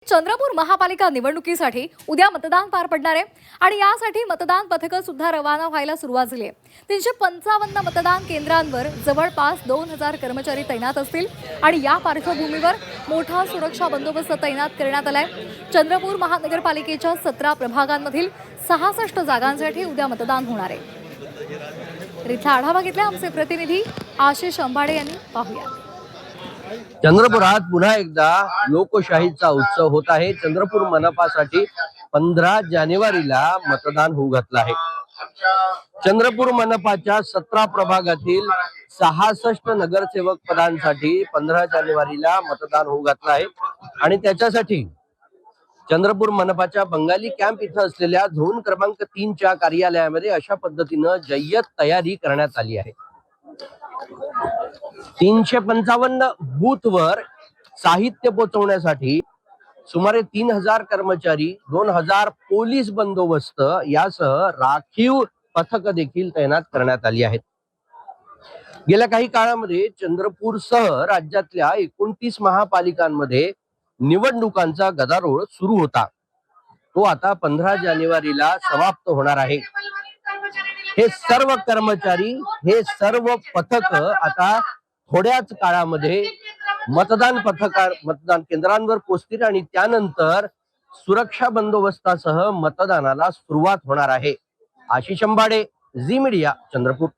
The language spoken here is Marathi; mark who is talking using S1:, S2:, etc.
S1: चंद्रपूर महापालिका निवडणुकीसाठी उद्या मतदान पार पडणार आहे आणि यासाठी मतदान पथकं सुद्धा रवाना व्हायला सुरुवात झाली आहे। 355 मतदान केंद्रांवर जवळपास 2000 कर्मचारी तैनात असतील आणि या पार्श्वभूमीवर मोठा सुरक्षा बंदोबस्त तैनात करण्यात आलाय। चंद्रपूर महानगरपालिकेच्या 17 प्रभागांमधील 66 जागांसाठी उद्या मतदान होणार आहे। इथला आढावा घेतला आमचे प्रतिनिधी आशिष अंबाडे यांनी। पाहूया।
S2: चंद्रपुरात पुन्हा एकदा लोकशाहीचा उत्सव होत आहे। चंद्रपूर मनपासाठी 15 जानेवारीला मतदान होऊ घातलं आहे। चंद्रपूर मनपाच्या 17 प्रभागातील 66 नगरसेवक पदांसाठी 15 जानेवारीला मतदान होऊ घातलं आहे आणि त्याच्यासाठी चंद्रपूर मनपाच्या बंगाली कॅम्प इथं असलेल्या झोन क्रमांक 3 च्या कार्यालयामध्ये अशा पद्धतीनं जय्यत तयारी करण्यात आली आहे। 355 बूथवर साहित्य पोहोचवण्यासाठी सुमारे 3000 कर्मचारी, 2000 पोलीस बंदोबस्त यासह राखीव पथक देखील तैनात करण्यात आली आहेत। गेल्या काही काळामध्ये चंद्रपूरसह राज्यातल्या 29 महापालिकांमध्ये निवडणुकांचा गदारोळ सुरू होता। तो आता 15 जानेवारीला समाप्त होणार आहे। हे सर्व कर्मचारी, हे सर्व पथक आता थोड्याच काळामध्ये मतदान केंद्रांवर पोहोचतील आणि त्यानंतर सुरक्षा बंदोबस्तासह मतदानाला सुरुवात होणार आहे। आशिष अंबाडे, झी मीडिया, चंद्रपूर।